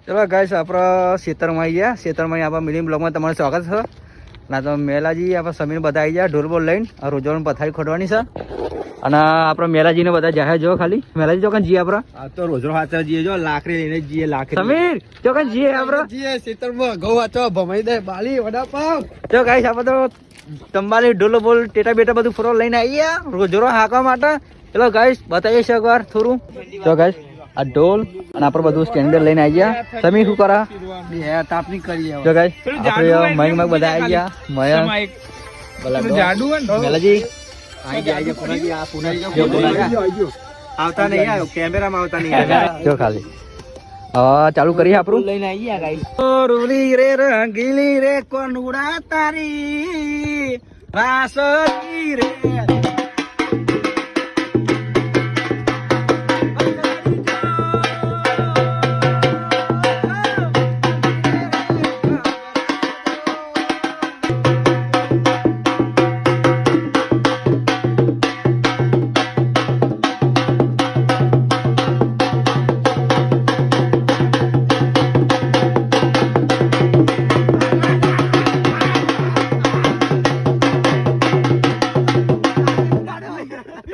ચલો ગાઈસ આપણા ખેતરમાં આવી ગયા. ખેતરમાં આપણા મિની બ્લોગમાં તમારું સ્વાગત છે. ના તો મેલાજી આપણા સમીર બધા આવી ગયા ઢોલ બોલ લઈને. રોજોણ પથારી ખોડવાની છે અને આપણા મેલાજીને બધા જાહેર જો ખાલી મેલાજી ચોકન જીએ આપણા આ તો રોજરો હાચર જીએ જો લાકડી લઈને જીએ લાકડી સમીર ચોકન જીએ આપણા જીએ ખેતરમાં ઘઉં વાચો ભમાઈ દે બાલી વડાપાવ જો ગાઈસ આપણે તો તંબાલી ઢોલ બોલ ટેટા બેટા બધું ફરો લઈને આવી ગયા રોજરો હાંકવા માટે. ચલો ગાઈસ બતાવીએ છે એકવાર થોડું. જો ગાઈસ આ ઢોલ અને આપણે બધું સ્ટેન્ડર લઈને આવી ગયા. સમીર શું કરા તાપની કરી જો ગાઈસ આપણે મયંક બધા આવી ગયા. મયંક મેલાજી આવતા નહીં આવ્યો કેમેરામાં આવતા નહીં આવ્યો જો ખાલી હા ચાલુ કરીએ આપણું. લઈને આવી ગયા ગાઈસ રૂલી રે રંગીલી રે કોનુડા તારી વાસળી રે